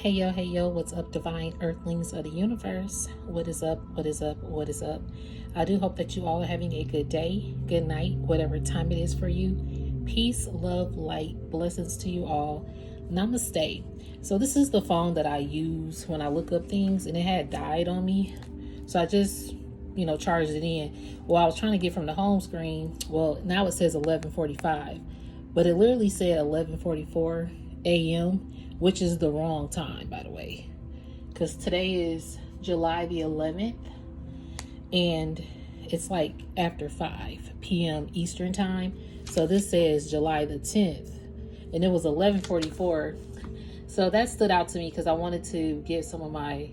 Hey yo, what's up, divine earthlings of the universe? What is up? What is up? What is up? I do hope that you all are having a good day, good night, whatever time it is for you. Peace, love, light, blessings to you all. Namaste. So this is the phone that I use when I look up things, and it had died on me. So I just, charged it in. Well, I was trying to get from the home screen. Well, now it says 11:45, but it literally said 11:44 a.m., which is the wrong time, by the way, because today is July the 11th, and it's like after 5 p.m. Eastern time. So this says July the 10th, and it was 11:44. So that stood out to me because I wanted to get some of my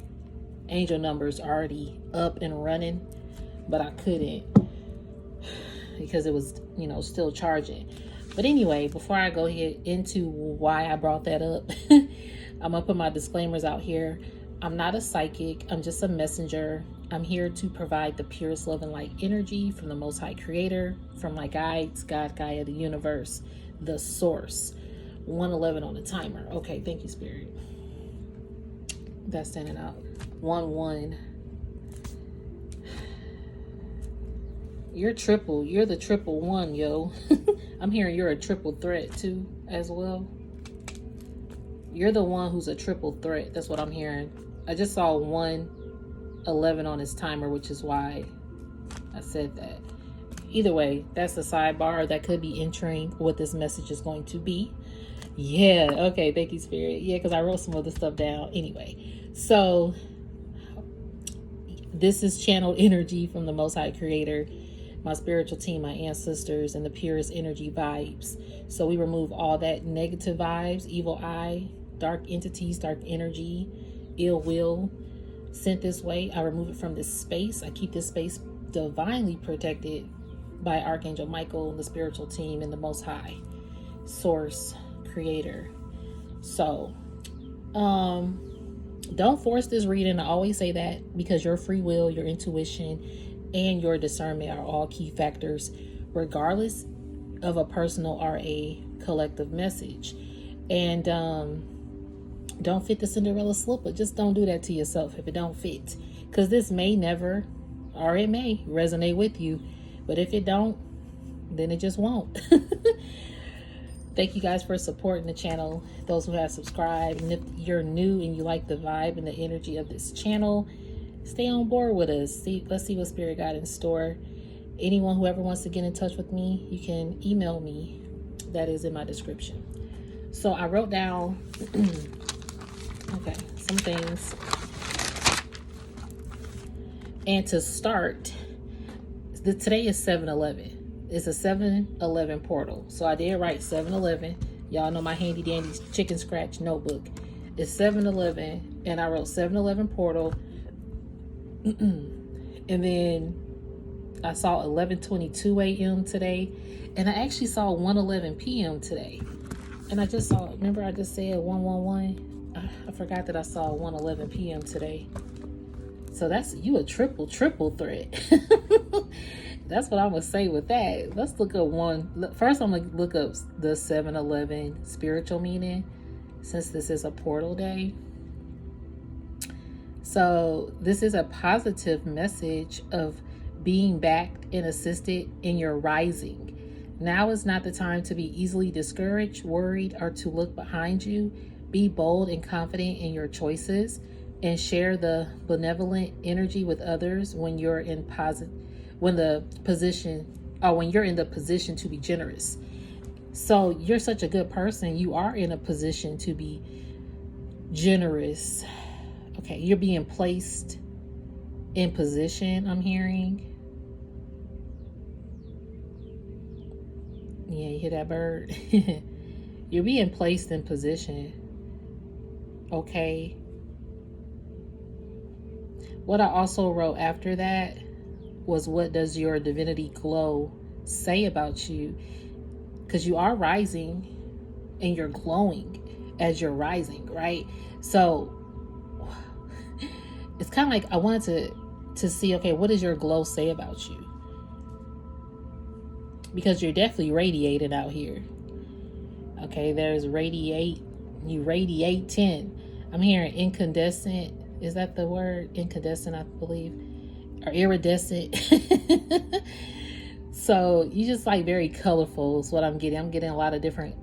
angel numbers already up and running, but I couldn't because it was, still charging. But anyway, before I go ahead into why I brought that up, I'm going to put my disclaimers out here. I'm not a psychic. I'm just a messenger. I'm here to provide the purest love and light energy from the Most High Creator, from my guides, God, Gaia, the universe, the source. 111 on the timer. Okay, thank you, Spirit. That's standing out. 1-1. You're triple. You're the triple one, yo. I'm hearing you're a triple threat too, as well. You're the one who's a triple threat. That's what I'm hearing. I just saw 111 on his timer, which is why I said that. Either way, that's the sidebar. That could be entering what this message is going to be. Yeah, okay, thank you, Spirit. Yeah, because I wrote some of this stuff down. Anyway, so this is channeled energy from the Most High Creator, my spiritual team, my ancestors, and the purest energy vibes. So we remove all that negative vibes, evil eye, dark entities, dark energy, ill will sent this way. I remove it from this space. I keep this space divinely protected by Archangel Michael, the spiritual team, and the Most High Source Creator. So don't force this reading. I always say that, because your free will, your intuition, and your discernment are all key factors, regardless of a personal or a collective message. And don't fit the Cinderella slipper. Just don't do that to yourself if it don't fit, because this may never, or it may resonate with you, but if it don't, then it just won't. Thank you guys for supporting the channel, those who have subscribed. And if you're new and you like the vibe and the energy of this channel, stay on board with us. Let's see what Spirit got in store. Anyone who ever wants to get in touch with me, you can email me. That is in my description. So I wrote down some things. And to start, today is 7-Eleven. It's a 7-Eleven portal. So I did write 7-Eleven. Y'all know my handy dandy chicken scratch notebook. It's 7-Eleven, and I wrote 7-Eleven portal. And then I saw 11:22 a.m. today, and I actually saw 1:11 p.m. today. And I just saw, remember I just said 111? I forgot that I saw 1:11 p.m. today. So that's, you a triple threat. That's what I'm going to say with that. Let's look up one. First, I'm going to look up the 7-Eleven spiritual meaning, since this is a portal day. So this is a positive message of being backed and assisted in your rising. Now is not the time to be easily discouraged, worried, or to look behind you. Be bold and confident in your choices, and share the benevolent energy with others when you're in when you're in the position to be generous. So you're such a good person. You are in a position to be generous. Okay, you're being placed in position, I'm hearing. Yeah, you hear that bird? You're being placed in position. Okay. What I also wrote after that was, what does your Divinity Glo say about you? Because you are rising and you're glowing as you're rising, right? So it's kind of like I wanted to see, okay, what does your glow say about you? Because you're definitely radiating out here. Okay, there's radiate. You radiate 10. I'm hearing incandescent. Is that the word? Incandescent, I believe. Or iridescent. So you just like very colorful is what I'm getting. I'm getting a lot of different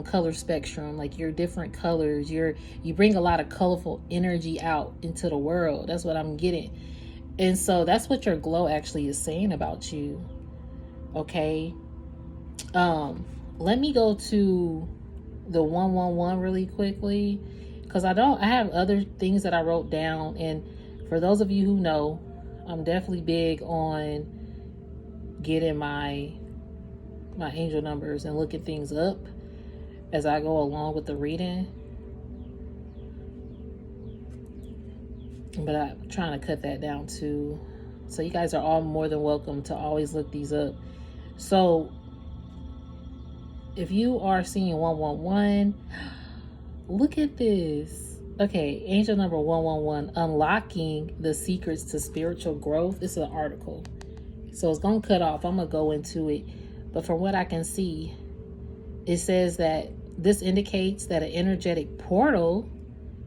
color spectrum, like your different colors. You bring a lot of colorful energy out into the world. That's what I'm getting. And so that's what your glow actually is saying about you. Okay. Let me go to the 111 really quickly, because I have other things that I wrote down. And for those of you who know, I'm definitely big on getting my angel numbers and looking things up as I go along with the reading. But I'm trying to cut that down too. So you guys are all more than welcome to always look these up. So if you are seeing 111, look at this. Okay, angel number 111, unlocking the secrets to spiritual growth. It's an article. So it's going to cut off. I'm going to go into it. But from what I can see, it says that this indicates that an energetic portal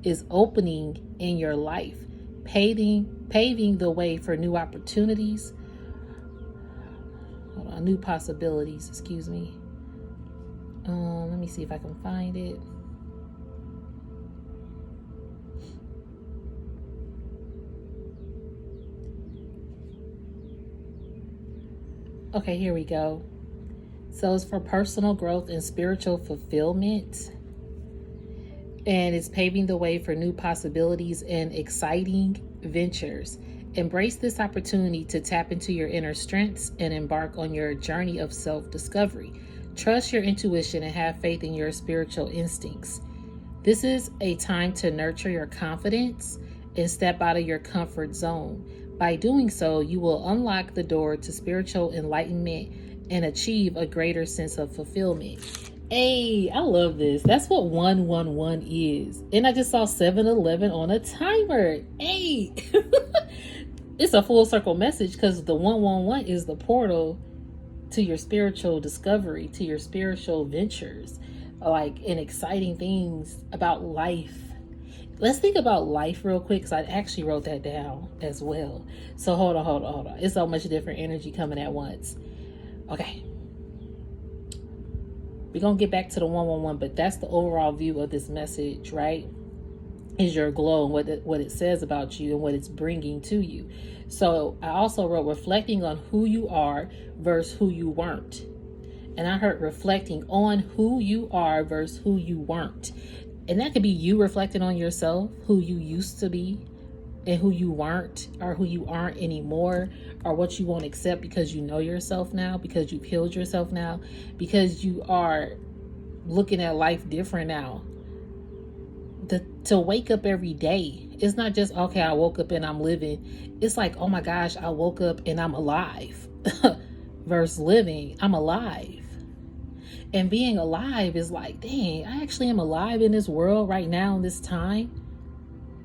is opening in your life, paving the way for new opportunities. Hold on, new possibilities, excuse me. Let me see if I can find it. Okay, here we go. So it's for personal growth and spiritual fulfillment. And it's paving the way for new possibilities and exciting ventures. Embrace this opportunity to tap into your inner strengths and embark on your journey of self-discovery. Trust your intuition and have faith in your spiritual instincts. This is a time to nurture your confidence and step out of your comfort zone. By doing so, you will unlock the door to spiritual enlightenment and achieve a greater sense of fulfillment. Hey, I love this. That's what 111 is. And I just saw 7-Eleven on a timer. Hey, it's a full circle message, because the 111 is the portal to your spiritual discovery, to your spiritual ventures, like, and exciting things about life. Let's think about life real quick, because I actually wrote that down as well. So hold on. It's so much different energy coming at once. Okay. We're going to get back to the 111, but that's the overall view of this message, right? Is your glow and what it says about you and what it's bringing to you. So I also wrote reflecting on who you are versus who you weren't. And I heard reflecting on who you are versus who you weren't. And that could be you reflecting on yourself, who you used to be and who you weren't, or who you aren't anymore, or what you won't accept because you know yourself now, because you've healed yourself now, because you are looking at life different now. To wake up every day, it's not just, okay, I woke up and I'm living. It's like, oh my gosh, I woke up and I'm alive versus living, I'm alive. And being alive is like, dang, I actually am alive in this world right now in this time.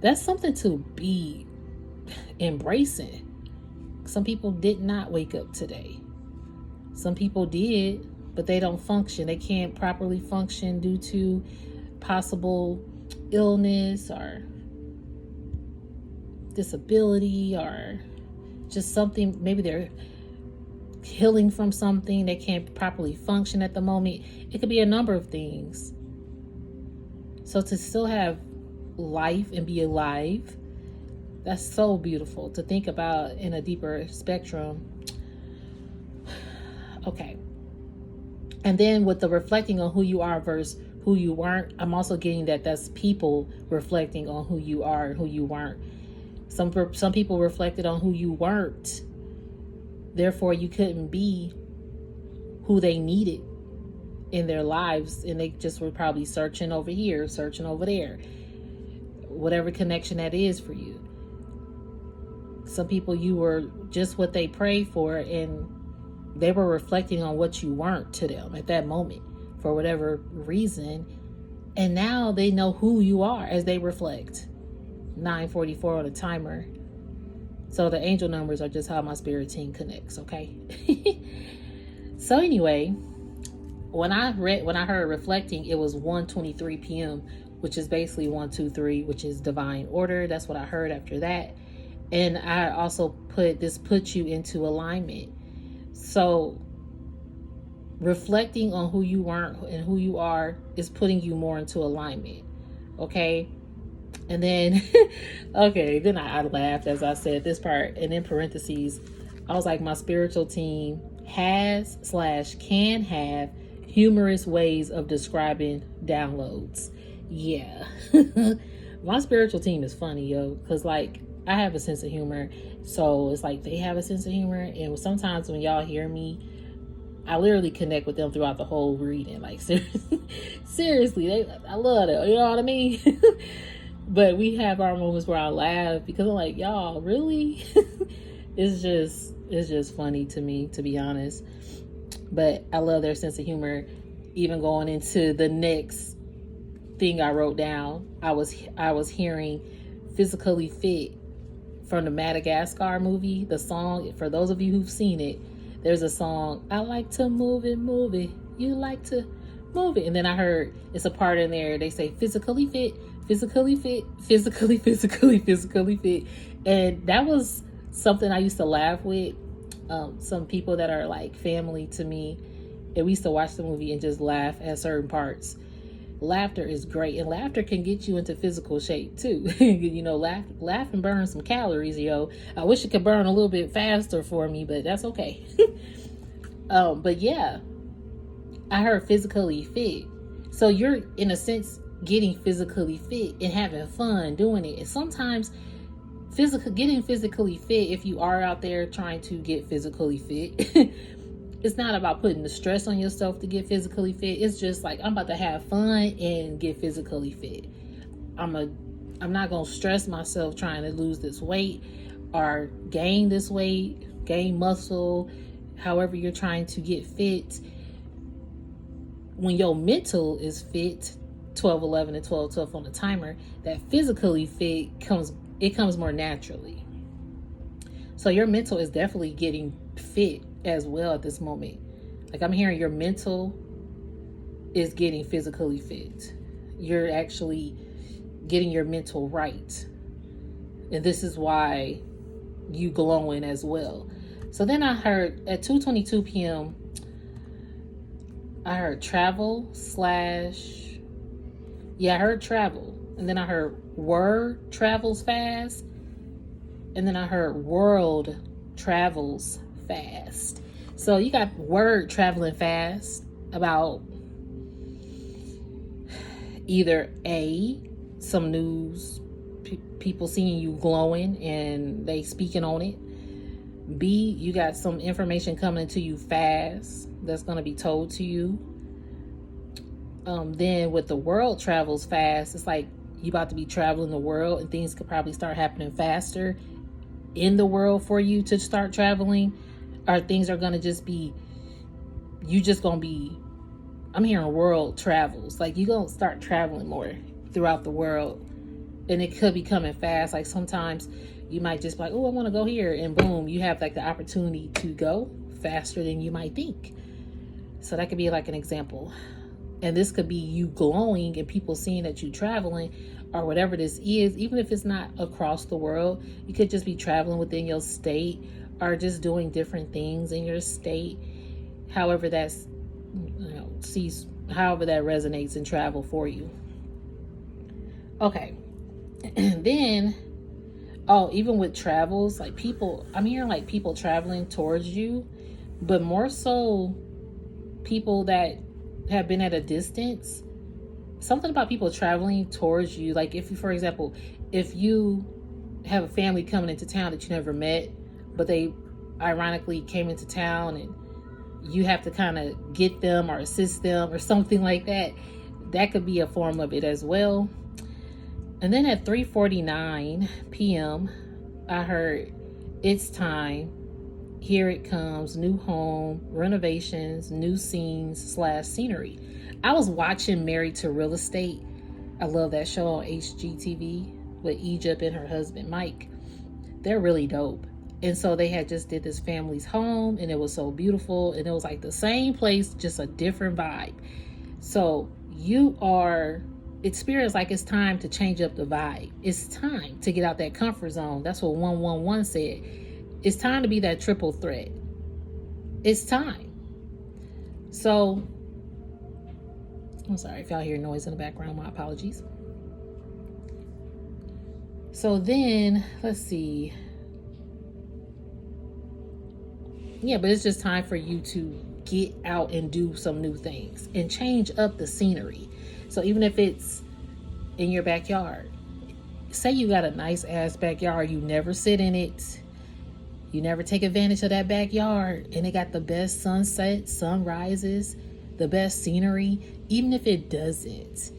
That's something to be embracing. Some people did not wake up today. Some people did, but they don't function. They can't properly function due to possible illness or disability, or just something. Maybe they're healing from something. They can't properly function at the moment. It could be a number of things. So to still have life and be alive, that's so beautiful to think about in a deeper spectrum. Okay. And then with the reflecting on who you are versus who you weren't, I'm also getting that that's people reflecting on who you are and who you weren't. Some people reflected on who you weren't. Therefore, you couldn't be who they needed in their lives. And they just were probably searching over here, searching over there. Whatever connection that is for you. Some people, you were just what they prayed for, and they were reflecting on what you weren't to them at that moment for whatever reason. And now they know who you are as they reflect. 9:44 on the timer. So the angel numbers are just how my spirit team connects, okay? So anyway, when I heard reflecting, it was 1:23 p.m. which is basically 1, 2, 3, which is divine order. That's what I heard after that. And I also puts you into alignment. So reflecting on who you weren't and who you are is putting you more into alignment. Okay. And then, okay, then I laughed as I said this part. And in parentheses, I was like, my spiritual team has/can have humorous ways of describing downloads. Yeah. My spiritual team is funny, yo. Because, like, I have a sense of humor. So it's like they have a sense of humor. And sometimes when y'all hear me, I literally connect with them throughout the whole reading. Like, seriously, I love it. You know what I mean? But we have our moments where I laugh because I'm like, y'all, really? It's just funny to me, to be honest. But I love their sense of humor. Even going into the next thing I wrote down, I was hearing physically fit from the Madagascar movie. The song, for those of you who've seen it, there's a song, I like to move it, you like to move it. And then I heard it's a part in there, they say physically fit, physically fit. And that was something I used to laugh with some people that are like family to me. And we used to watch the movie and just laugh at certain parts. Laughter is great, and laughter can get you into physical shape too. You know, laugh and burn some calories, yo. I wish it could burn a little bit faster for me, but that's okay. But yeah, I heard physically fit. So you're, in a sense, getting physically fit and having fun doing it. And sometimes getting physically fit, if you are out there trying to get physically fit, it's not about putting the stress on yourself to get physically fit. It's just like, I'm about to have fun and get physically fit. I'm not going to stress myself trying to lose this weight or gain this weight, gain muscle, however you're trying to get fit. When your mental is fit, 12-11 and 12-12 on the timer, that physically fit comes more naturally. So your mental is definitely getting fit as well at this moment. Like, I'm hearing your mental is getting physically fit. You're actually getting your mental right. And this is why you glowing as well. So then I heard at 2:22 p.m. I heard travel I heard travel. And then I heard word travels fast. And then I heard world travels fast. So you got word traveling fast about either some news, people seeing you glowing and they speaking on it. B, you got some information coming to you fast that's going to be told to you. Then with the world travels fast, it's like you about to be traveling the world, and things could probably start happening faster in the world for you to start traveling, or things are going to just be, I'm hearing world travels. Like, you're going to start traveling more throughout the world, and it could be coming fast. Like, sometimes you might just be like, oh, I want to go here, and boom, you have like the opportunity to go faster than you might think. So that could be like an example. And this could be you glowing and people seeing that you traveling, or whatever this is. Even if it's not across the world, you could just be traveling within your state, or just doing different things in your state. However that's, however that resonates in travel for you. Okay. And then, even with travels, like people, I'm hearing like people traveling towards you, but more so people that have been at a distance. Something about people traveling towards you. Like, if you, for example, if you have a family coming into town that you never met, but they ironically came into town, and you have to kind of get them or assist them or something like that, that could be a form of it as well. And then at 3:49 p.m., I heard, it's time. Here it comes, new home, renovations, new scenes / scenery. I was watching Married to Real Estate. I love that show on HGTV with Egypt and her husband, Mike. They're really dope. And so they had just did this family's home, and it was so beautiful. And it was like the same place, just a different vibe. So you are It's spirit is like it's time to change up the vibe. It's time to get out that comfort zone. That's what 111 said. It's time to be that triple threat. It's time. So, I'm sorry if y'all hear noise in the background. My apologies. So then, let's see. Yeah, but it's just time for you to get out and do some new things and change up the scenery. So even if it's in your backyard, say you got a nice ass backyard, you never sit in it, you never take advantage of that backyard, and it got the best sunsets, sunrises, the best scenery. Even if it doesn't,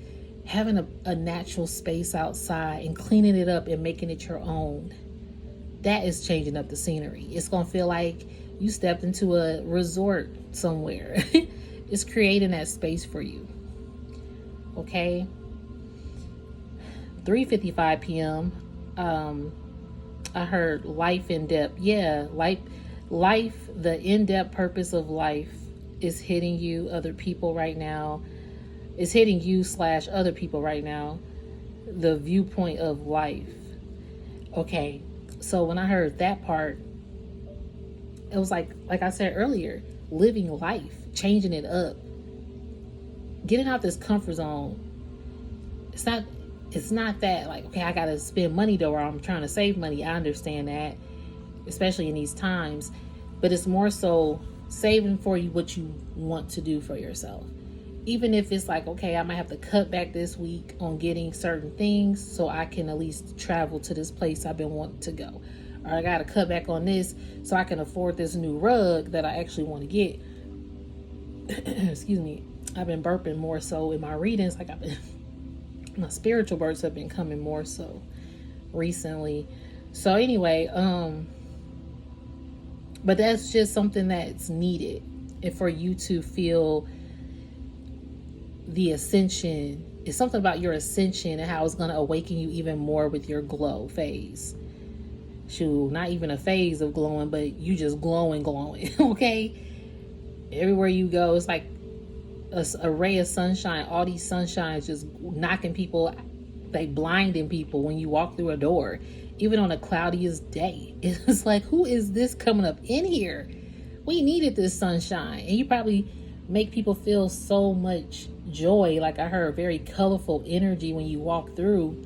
having a natural space outside and cleaning it up and making it your own, that is changing up the scenery. It's gonna feel like you stepped into a resort somewhere. It's creating that space for you. Okay. 3:55 p.m. I heard life in depth. Yeah, life, the in-depth purpose of life is hitting you, other people right now. It's hitting you / other people right now. The viewpoint of life. Okay, so when I heard that part, it was like I said earlier, living life, changing it up, getting out this comfort zone. It's not that like, okay, I gotta spend money though, or I'm trying to save money. I understand that, especially in these times, but it's more so saving for you what you want to do for yourself. Even if it's like, okay, I might have to cut back this week on getting certain things so I can at least travel to this place I've been wanting to go. Or I got to cut back on this so I can afford this new rug that I actually want to get. Excuse me. I've been burping more so in my readings. My spiritual birds have been coming more so recently. So anyway, but that's just something that's needed. And for you to feel the ascension, it's something about your ascension and how it's going to awaken you even more with your glow phase. Shoot, not even a phase of glowing, but you just glowing, okay? Everywhere you go, it's like a ray of sunshine. All these sunshines just knocking people, they blinding people when you walk through a door, even on the cloudiest day. It's like, who is this coming up in here? We needed this sunshine. And you probably make people feel so much joy. Like I heard very colorful energy when you walk through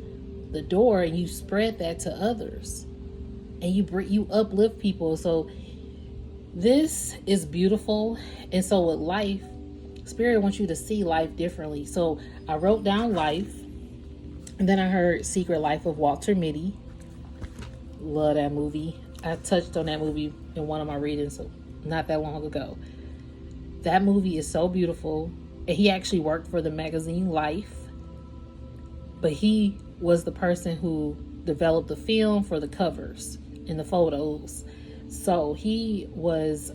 the door, and you spread that to others. And you uplift people. So this is beautiful. And so with life, Spirit wants you to see life differently. So I wrote down life, and then I heard Secret Life of Walter Mitty. Love that movie. I touched on that movie in one of my readings not that long ago. That movie is so beautiful. And he actually worked for the magazine Life, but he was the person who developed the film for the covers and the photos. So he was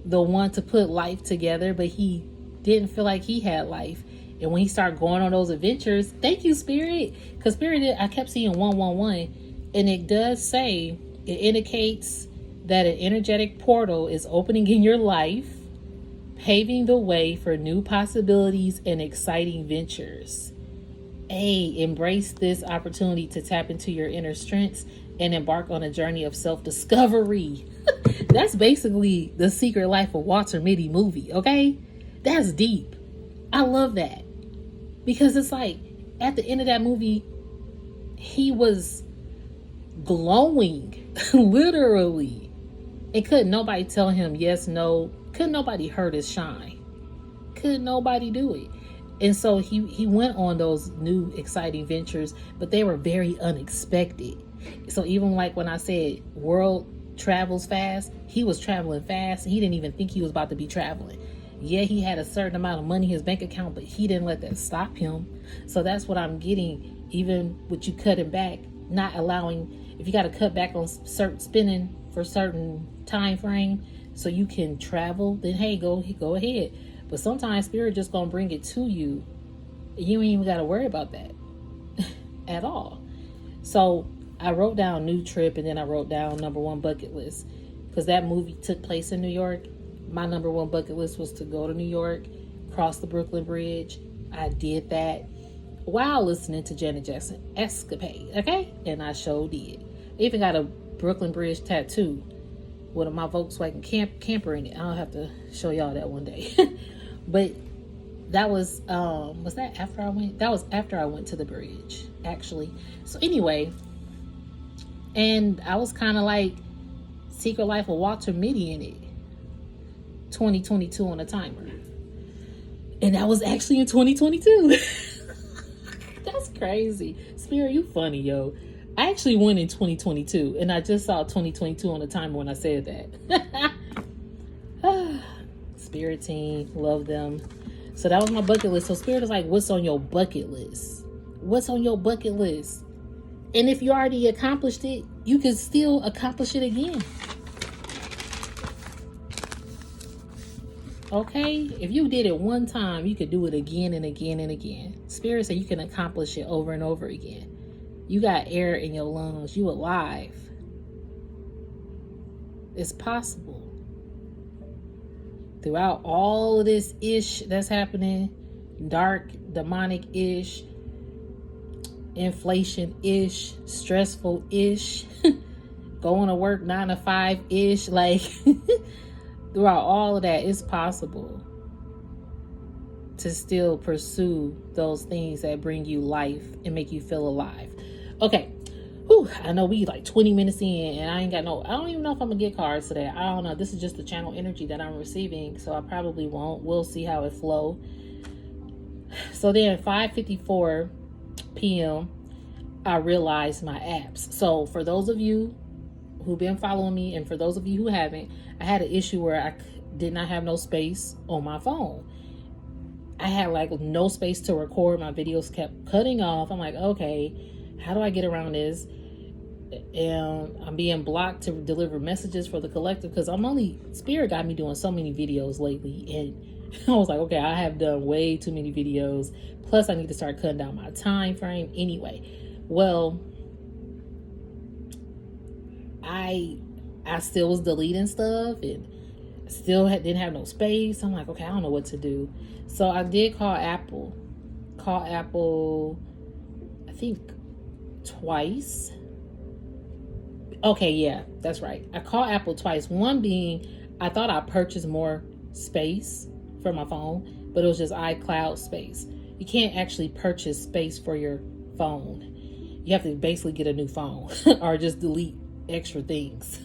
the one to put life together, but he didn't feel like he had life. And when he started going on those adventures, thank you, Spirit, because Spirit, I kept seeing 111, and it does say, it indicates that an energetic portal is opening in your life, paving the way for new possibilities and exciting ventures. Embrace this opportunity to tap into your inner strengths and embark on a journey of self-discovery. That's basically the Secret Life of Walter Mitty movie, okay? That's deep. I love that. Because it's like, at the end of that movie, he was glowing, literally. And couldn't nobody tell him yes, no. Couldn't nobody hurt his shine. Couldn't nobody do it. And so he went on those new exciting ventures, but they were very unexpected. So even like when I said world travels fast, he was traveling fast. He didn't even think he was about to be traveling. Yeah, he had a certain amount of money in his bank account, but he didn't let that stop him. So that's what I'm getting, even with you cutting back, not allowing, if you got to cut back on certain spending for certain time frame so you can travel, then hey, go ahead. But sometimes Spirit just gonna bring it to you. You ain't even got to worry about that at all. So I wrote down new trip, and then I wrote down number one bucket list, because that movie took place in New York. My number one bucket list was to go to New York, cross the Brooklyn Bridge, I did that while listening to Janet Jackson Escapade, okay? And I sure did. I even got a Brooklyn Bridge tattoo with my Volkswagen camper in it. I'll have to show y'all that one day. But that was that after I went? That was after I went to the bridge, actually. So anyway, and I was kind of like Secret Life of Walter Mitty in it. 2022 on the timer. And that was actually in 2022. That's crazy. Spirit, you funny, yo. I actually went in 2022, and I just saw 2022 on the timer when I said that. Spirit team, love them. So that was my bucket list. So Spirit is like, what's on your bucket list? What's on your bucket list? And if you already accomplished it, you can still accomplish it again. Okay? If you did it one time, you could do it again and again and again. Spirit said you can accomplish it over and over again. You got air in your lungs. You alive. It's possible. Throughout all of this ish that's happening, dark, demonic ish, inflation ish, stressful ish, going to work 9 to 5 ish, like throughout all of that, it's possible to still pursue those things that bring you life and make you feel alive. Okay. Whew, I know we like 20 minutes in and I don't even know if I'm gonna get cards today. I don't know. This is just the channel energy that I'm receiving, so I probably won't. We'll see how it flow. So then 5:54 p.m. I realized my apps. So for those of you who've been following me and for those of you who haven't, I had an issue where I did not have no space on my phone. I had like no space to record. My videos kept cutting off. I'm like, okay, how do I get around this? And I'm being blocked to deliver messages for the collective because Spirit got me doing so many videos lately. And I was like, okay, I have done way too many videos. Plus I need to start cutting down my time frame. Anyway, well, I still was deleting stuff and still didn't have no space. I'm like, okay, I don't know what to do. So I did call Apple, I think twice. Okay, yeah, that's right. I called Apple twice. One being, I thought I purchased more space for my phone, but it was just iCloud space. You can't actually purchase space for your phone. You have to basically get a new phone or just delete extra things.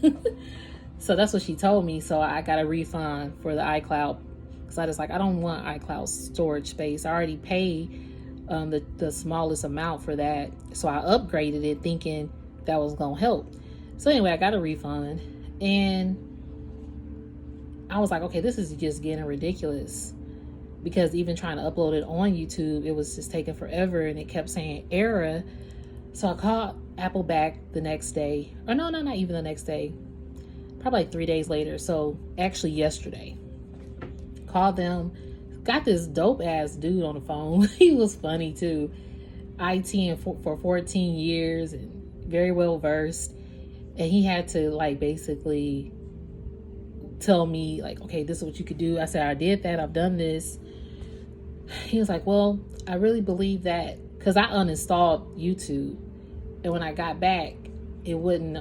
So that's what she told me. So I got a refund for the iCloud because I was like, I don't want iCloud storage space. I already paid the smallest amount for that. So I upgraded it thinking that was going to help. So anyway, I got a refund and I was like, okay, this is just getting ridiculous because even trying to upload it on YouTube, it was just taking forever and it kept saying error. So I called Apple back the next day, or no, not even the next day, probably like 3 days later. So actually yesterday, called them, got this dope ass dude on the phone. He was funny too. IT for 14 years and very well versed. And he had to like basically tell me like, okay, this is what you could do. I said, I did that. I've done this. He was like, well, I really believe that because I uninstalled YouTube. And when I got back, it wouldn't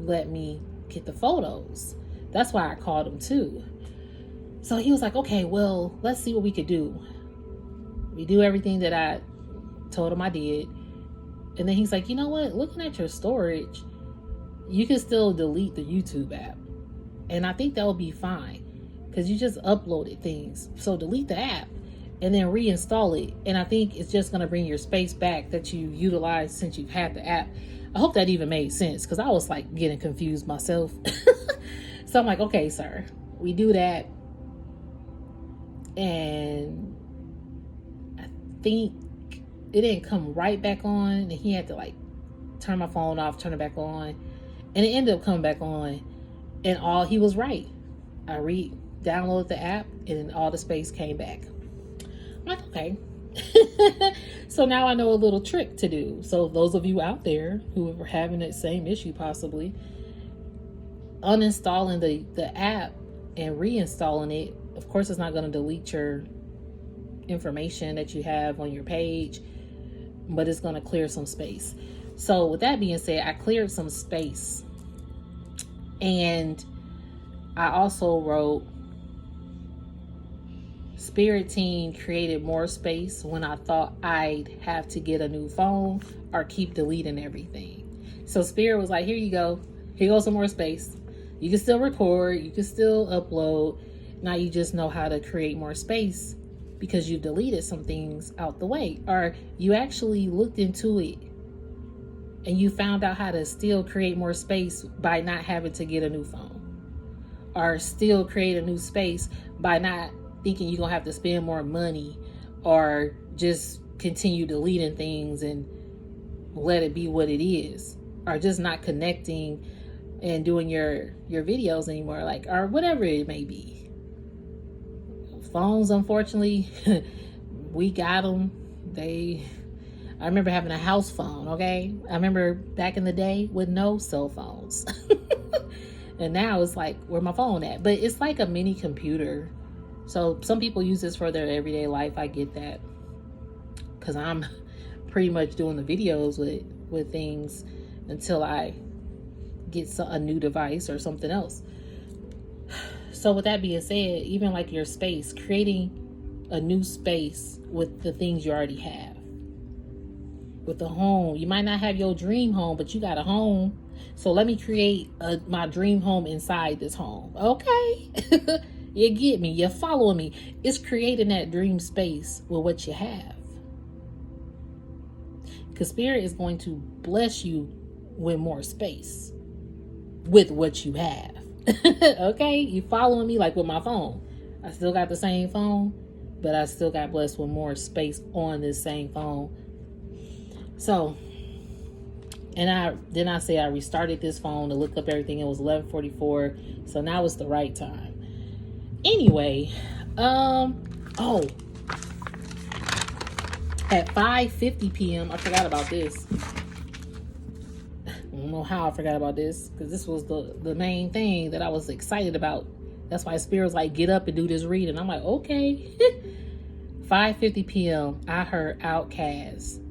let me get the photos. That's why I called him too. So he was like, okay, well, let's see what we could do. We do everything that I told him I did. And then he's like, you know what? Looking at your storage, you can still delete the YouTube app. And I think that will be fine because you just uploaded things. So delete the app and then reinstall it. And I think it's just going to bring your space back that you utilized since you've had the app. I hope that even made sense because I was like getting confused myself. So I'm like, okay, sir, we do that. And I think it didn't come right back on. And he had to like turn my phone off, turn it back on. And it ended up coming back on. And he was right. I downloaded the app and all the space came back. I'm like, okay. So now I know a little trick to do. So those of you out there who are having that same issue possibly, uninstalling the app and reinstalling it, of course it's not going to delete your information that you have on your page, but it's going to clear some space. So with that being said, I cleared some space, and I also wrote, Spirit Team created more space when I thought I'd have to get a new phone or keep deleting everything. So Spirit was like, here you go. Here goes some more space. You can still record. You can still upload. Now you just know how to create more space because you've deleted some things out the way. Or you actually looked into it and you found out how to still create more space by not having to get a new phone. Or still create a new space by not thinking you're going to have to spend more money, or just continue deleting things and let it be what it is, or just not connecting and doing your videos anymore, like, or whatever it may be. Phones, unfortunately, we got them. I remember having a house phone, okay? I remember back in the day with no cell phones. And now it's like, where my phone at? But it's like a mini computer. So some people use this for their everyday life. I get that, because I'm pretty much doing the videos with things until I get a new device or something else. So with that being said, even like your space, creating a new space with the things you already have. With the home, you might not have your dream home, but you got a home. So let me create my dream home inside this home. Okay. You get me. You're following me. It's creating that dream space with what you have. Because Spirit is going to bless you with more space with what you have. Okay? You following me? Like with my phone. I still got the same phone, but I still got blessed with more space on this same phone. So, and I say I restarted this phone to look up everything. It was 11:44. So now it's the right time. Anyway, at 5:50 p.m. I forgot about this. I don't know how I forgot about this, because this was the main thing that I was excited about. That's why Spirit was like, get up and do this reading. I'm like, okay. 5:50 p.m. I heard OutKast.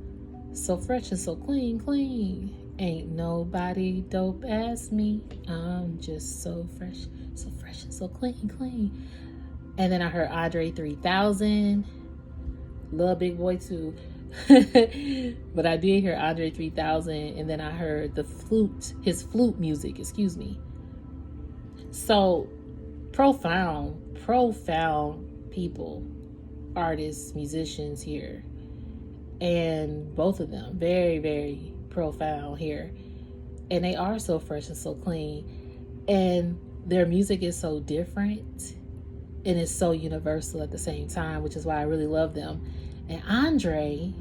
So fresh and so clean, clean. Ain't nobody dope as me. I'm just so fresh and so clean, clean. And then I heard Andre 3000. Love Big Boy too. But I did hear Andre 3000. And then I heard his flute music, excuse me. So profound people, artists, musicians here. And both of them, very, very profound here. And they are so fresh and so clean. And their music is so different. And it's so universal at the same time, which is why I really love them. And Andre,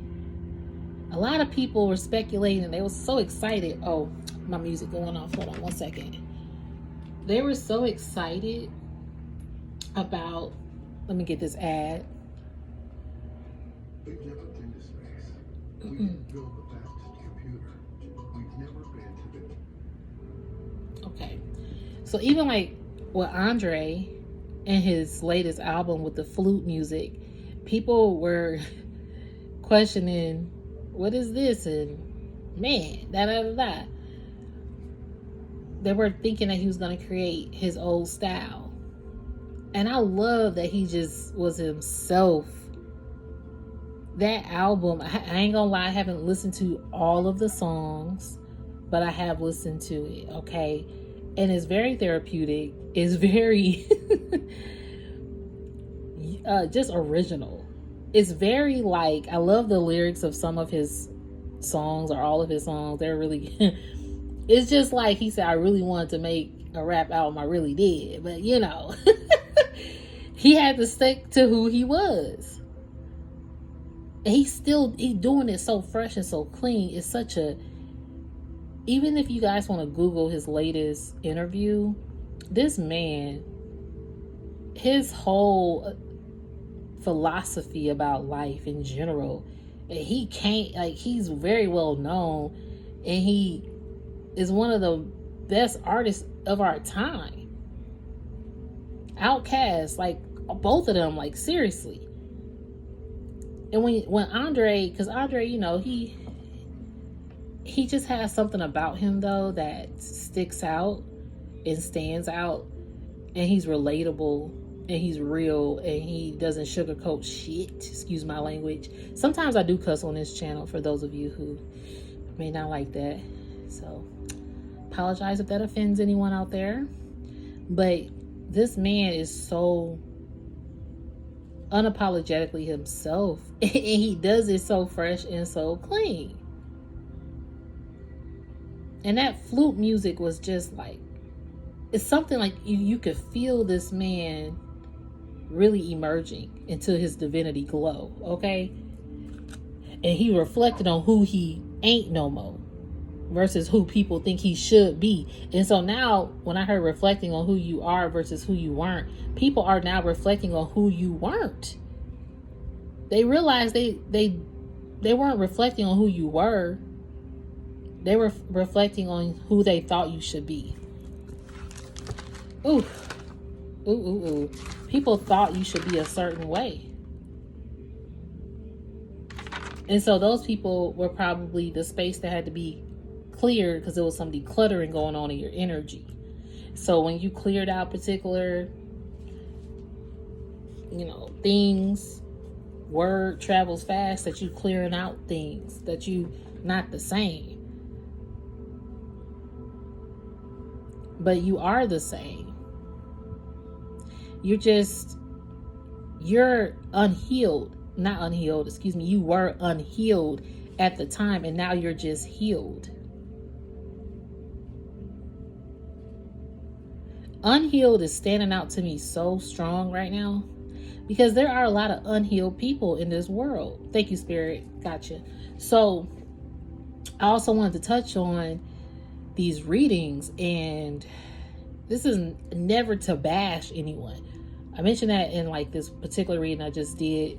a lot of people were speculating. They were so excited. Oh, my music going off. Hold on one second. They were so excited about, let me get this ad. We've never been to space. We've built the fastest computer. We've never been to the... Okay. So even like with Andre and his latest album with the flute music, people were questioning, what is this? And man, da. They were thinking that he was going to create his old style. And I love that he just was himself. That album, I ain't gonna lie, I haven't listened to all of the songs, but I have listened to it, okay? And it's very therapeutic. It's very just original. It's very like, I love the lyrics of some of his songs, or all of his songs. They're really, it's just like he said, I really wanted to make a rap album. I really did. But you know, he had to stick to who he was. And he's doing it so fresh and so clean. It's such a, even if you guys want to Google his latest interview, this man, his whole philosophy about life in general, he can't, like, he's very well known, and he is one of the best artists of our time. OutKast, like both of them, like seriously. And when Andre, because Andre, you know, he just has something about him though that sticks out and stands out, and he's relatable and he's real and he doesn't sugarcoat shit. Excuse my language. Sometimes I do cuss on this channel for those of you who may not like that. So apologize if that offends anyone out there. But this man is so unapologetically himself and he does it so fresh and so clean. And that flute music was just like, it's something like you could feel this man really emerging into his divinity glow, okay? And he reflected on who he ain't no more versus who people think he should be. And so now when I heard reflecting on who you are versus who you weren't, people are now reflecting on who you weren't. They realized they weren't reflecting on who you were. They were reflecting on who they thought you should be. Ooh. Ooh, ooh, ooh. People thought you should be a certain way. And so those people were probably the space that had to be cleared because there was some decluttering going on in your energy. So when you cleared out particular, you know, things, word travels fast, that you clearing out things, that you not the same. But you are the same. You're unhealed. Not unhealed, excuse me. You were unhealed at the time and now you're just healed. Unhealed is standing out to me so strong right now because there are a lot of unhealed people in this world. Thank you, Spirit. Gotcha. So I also wanted to touch on these readings, and this is never to bash anyone. I mentioned that in like this particular reading I just did,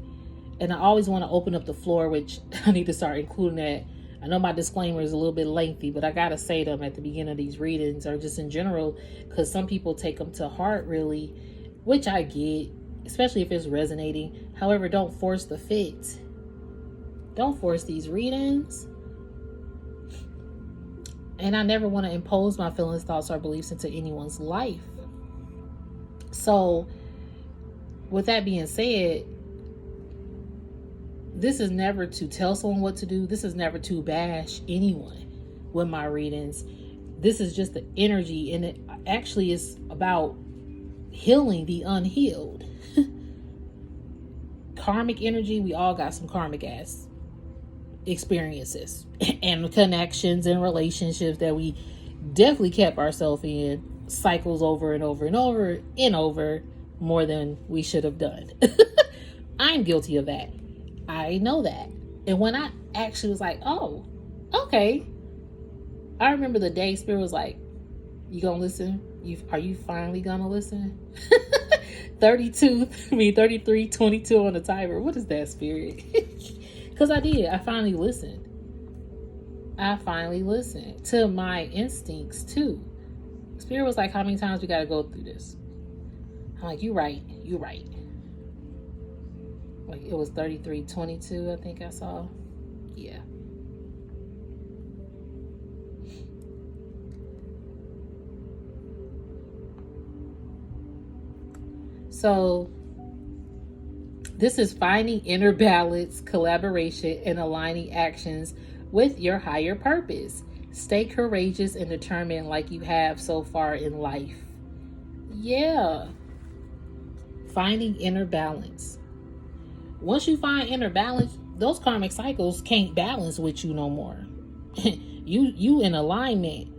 and I always want to open up the floor, which I need to start including that. I know my disclaimer is a little bit lengthy, but I gotta say them at the beginning of these readings, or just in general, because some people take them to heart really, which I get, especially if it's resonating. However, don't force the fit. Don't force these readings. And I never want to impose my feelings, thoughts, or beliefs into anyone's life. So, with that being said, this is never to tell someone what to do. This is never to bash anyone with my readings. This is just the energy, and it actually is about healing the unhealed. Karmic energy, we all got some karmic ass experiences and connections and relationships that we definitely kept ourselves in cycles over and over and over and over more than we should have done. I'm guilty of that. I know that. And when I actually was like, oh, okay. I remember the day Spirit was like, you gonna listen? Are you finally gonna listen? 33, 22 on the timer. What is that, Spirit? Because I did. I finally listened. I finally listened to my instincts too. Spirit was like, how many times we got to go through this? I'm like, you right. Like it was 33:22, I think I saw. Yeah. So this is finding inner balance, collaboration, and aligning actions with your higher purpose. Stay courageous and determined like you have so far in life. Yeah. Finding inner balance. Once you find inner balance, those karmic cycles can't balance with you no more. You in alignment.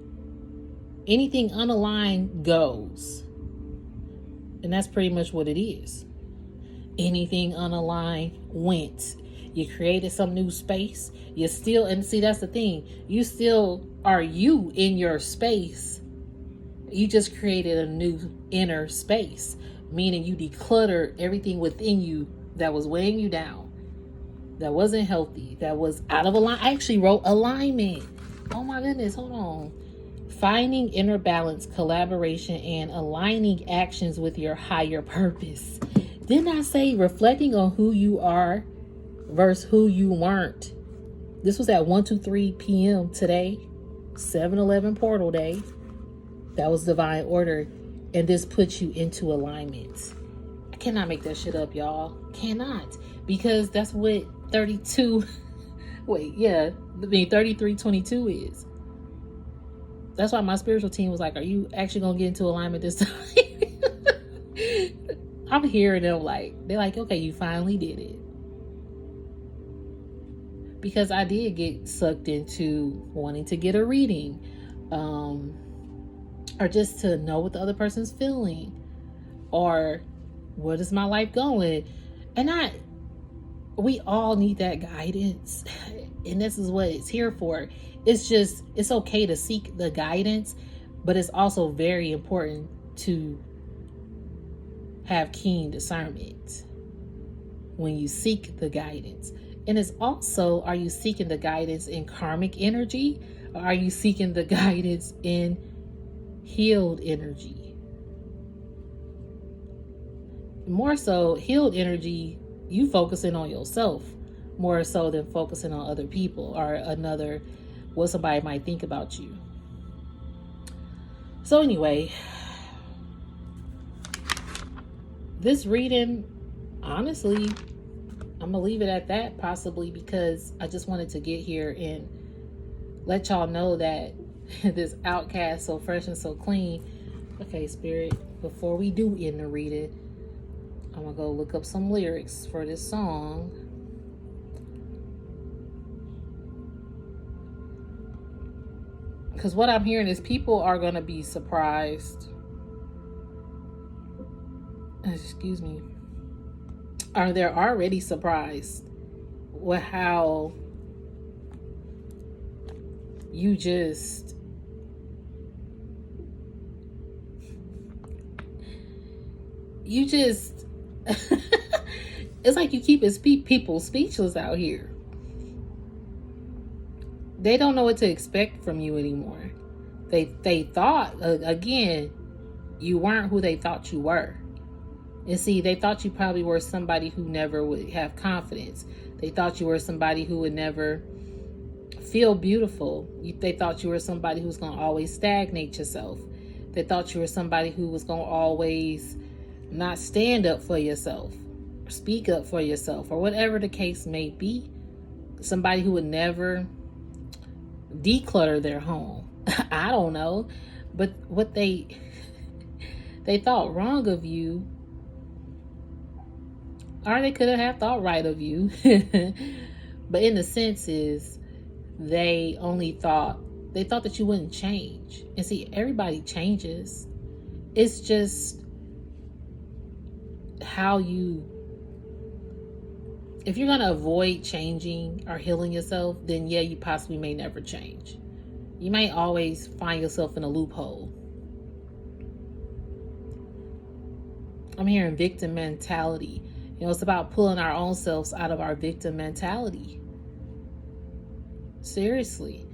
Anything unaligned goes. And that's pretty much what it is. Anything unaligned went. You created some new space. You still, and see, that's the thing. You still are you in your space. You just created a new inner space, meaning you decluttered everything within you that was weighing you down, that wasn't healthy, that was out of alignment. I actually wrote alignment. Oh my goodness, hold on. Finding inner balance, collaboration, and aligning actions with your higher purpose. Didn't I say reflecting on who you are versus who you weren't. This was at 1:23 p.m. today, 7/11 portal day. That was divine order. And this puts you into alignment. I cannot make that shit up, y'all. Cannot. Because that's what 32, 3322 is. That's why my spiritual team was like, are you actually going to get into alignment this time? I'm hearing them like, they're like, okay, you finally did it. Because I did get sucked into wanting to get a reading, or just to know what the other person's feeling, or what is my life going. And we all need that guidance, and this is what it's here for. It's okay to seek the guidance, but it's also very important to have keen discernment when you seek the guidance. And it's also, are you seeking the guidance in karmic energy, or are you seeking the guidance in healed energy? More so, healed energy, you focusing on yourself more so than focusing on other people or what somebody might think about you. So anyway, this reading, honestly, I'm gonna leave it at that, possibly because I just wanted to get here and let y'all know that this OutKast, So Fresh and So Clean. Okay, Spirit, before we do end the reading, I'm gonna go look up some lyrics for this song. Because what I'm hearing is people are gonna be surprised. Excuse me. Or they're already surprised with how you just it's like you keep people speechless out here. They don't know what to expect from you anymore. They thought, again, you weren't who they thought you were. And see, they thought you probably were somebody who never would have confidence. They thought you were somebody who would never feel beautiful. They thought you were somebody who was going to always stagnate yourself. They thought you were somebody who was going to always not stand up for yourself, or speak up for yourself, or whatever the case may be. Somebody who would never declutter their home. I don't know. But what they thought wrong of you, or they could have thought right of you. But in the sense is, they thought that you wouldn't change. And see, everybody changes. It's just how if you're going to avoid changing or healing yourself, then yeah, you possibly may never change. You might always find yourself in a loophole. I'm hearing victim mentality. It's about pulling our own selves out of our victim mentality. Seriously.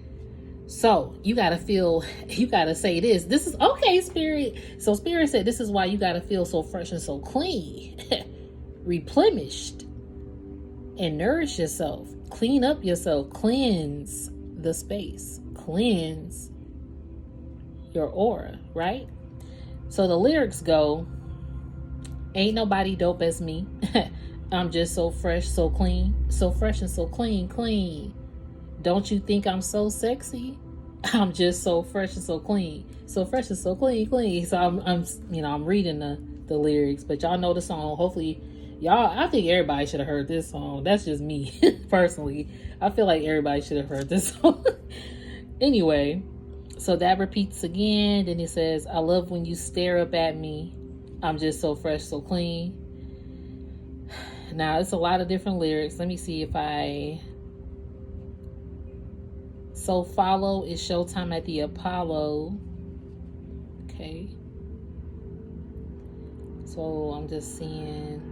So you got to say this. This is okay, Spirit. So Spirit said, this is why you got to feel so fresh and so clean, replenished, and nourish yourself. Clean up yourself. Cleanse the space. Cleanse your aura, right? So the lyrics go, ain't nobody dope as me. I'm just so fresh, so clean. So fresh and so clean, clean. Don't you think I'm so sexy? I'm just so fresh and so clean. So fresh and so clean, clean. So I'm reading the lyrics, but y'all know the song. Hopefully, I think everybody should have heard this song. That's just me, personally. I feel like everybody should have heard this song. Anyway, so that repeats again. Then it says, I love when you stare up at me. I'm just so fresh, so clean. Now, it's a lot of different lyrics. Let me see if So follow is showtime at the Apollo. Okay. So I'm just seeing.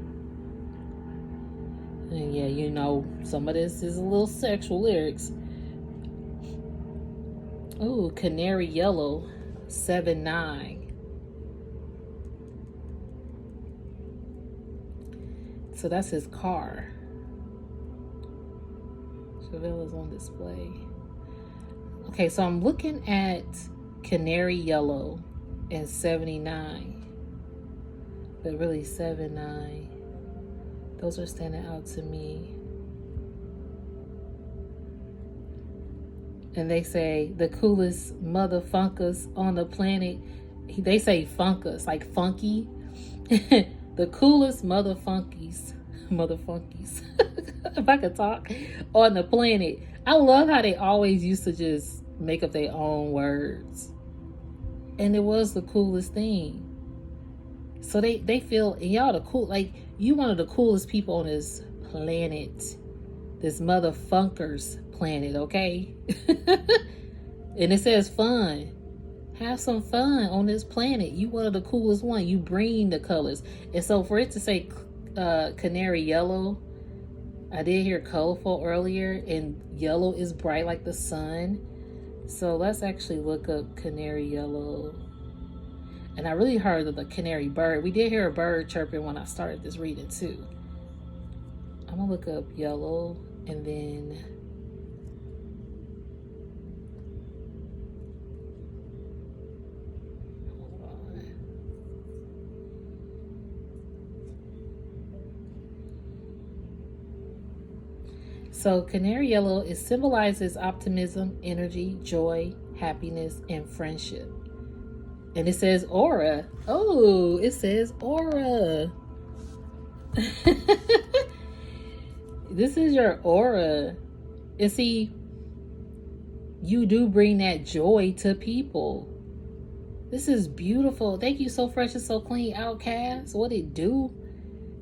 And yeah, some of this is a little sexual lyrics. Ooh, Canary Yellow, 7-9. So that's his car. Favelas on display. Okay, so I'm looking at Canary Yellow and 79. But really 79. Those are standing out to me. And they say the coolest motherfuckers on the planet. They say funkus, like funky. The coolest motherfunkies. If I could talk, on the planet. I love how they always used to just make up their own words. And it was the coolest thing. So they feel, and y'all the cool, like, you one of the coolest people on this planet. This motherfuckers planet, okay? And it says fun. Have some fun on this planet. You one of the coolest one. You bring the colors. And so for it to say canary yellow, I did hear colorful earlier, and yellow is bright like the sun. So let's actually look up canary yellow. And I really heard of the canary bird. We did hear a bird chirping when I started this reading too. I'm gonna look up yellow and then hold on. So canary yellow, it symbolizes optimism, energy, joy, happiness, and friendship. And it says aura. Oh, it says aura. This is your aura. And see, you do bring that joy to people. This is beautiful. Thank you, So Fresh and So Clean, OutKast. What it do?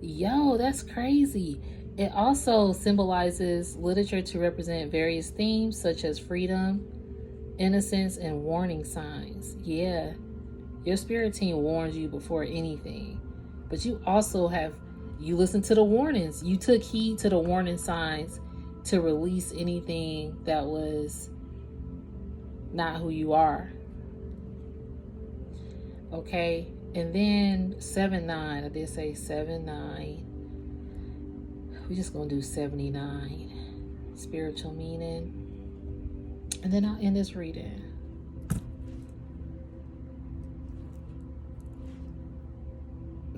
Yo, that's crazy. It also symbolizes literature to represent various themes such as freedom, innocence, and warning signs. Yeah. Your spirit team warns you before anything. But you also you listen to the warnings. You took heed to the warning signs to release anything that was not who you are. Okay, and then 7-9. I did say 7-9. We're just gonna do 79. Spiritual meaning. And then I'll end this reading.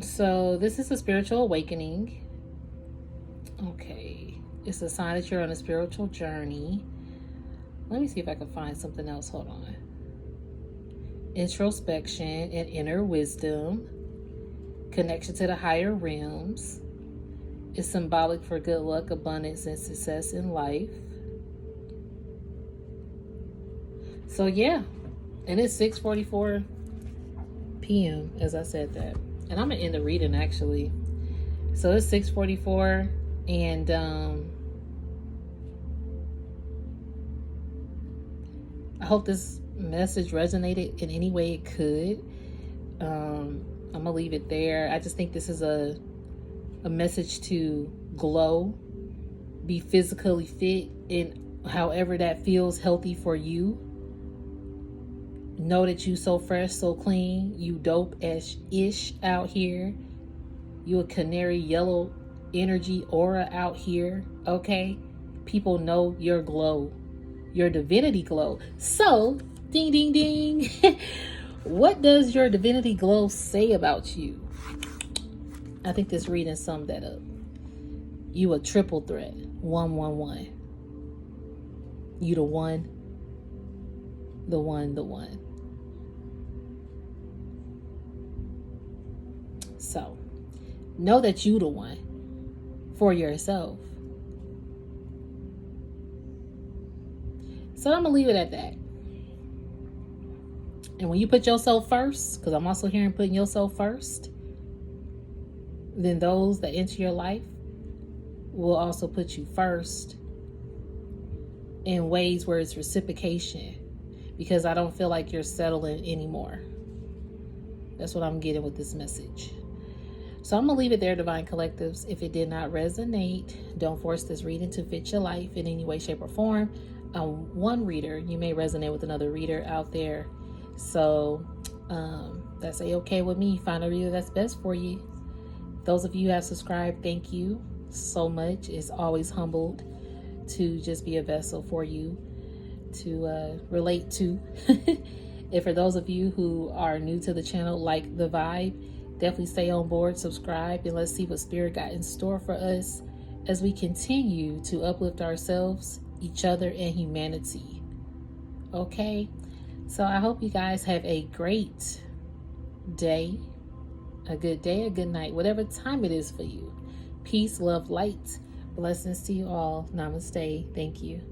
So this is a spiritual awakening. Okay. It's a sign that you're on a spiritual journey. Let me see if I can find something else. Hold on. Introspection and inner wisdom. Connection to the higher realms. It's symbolic for good luck, abundance, and success in life. So yeah. And it's 6:44 p.m. as I said that. And I'm gonna end the reading actually. So it's 6:44, and I hope this message resonated in any way it could. I'm gonna leave it there. I just think this is a message to glow, be physically fit in however that feels healthy for you. Know that you so fresh, so clean. You dope as ish out here. You a canary yellow energy aura out here. Okay? People know your glow. Your divinity glow. So, ding, ding, ding. What does your divinity glow say about you? I think this reading summed that up. You a triple threat. 111. You the one. The one, the one. So, know that you the one for yourself. So I'm going to leave it at that. And when you put yourself first, because I'm also hearing putting yourself first, then those that enter your life will also put you first in ways where it's reciprocation. Because I don't feel like you're settling anymore. That's what I'm getting with this message. So I'm going to leave it there, Divine Collectives. If it did not resonate, don't force this reading to fit your life in any way, shape, or form. One reader, you may resonate with another reader out there. So that's a-okay with me. Find a reader that's best for you. Those of you who have subscribed, thank you so much. It's always humbled to just be a vessel for you to relate to. And for those of you who are new to the channel, like the vibe, definitely stay on board, subscribe, and let's see what Spirit got in store for us as we continue to uplift ourselves, each other, and humanity. Okay? So I hope you guys have a great day, a good night, whatever time it is for you. Peace, love, light. Blessings to you all. Namaste. Thank you.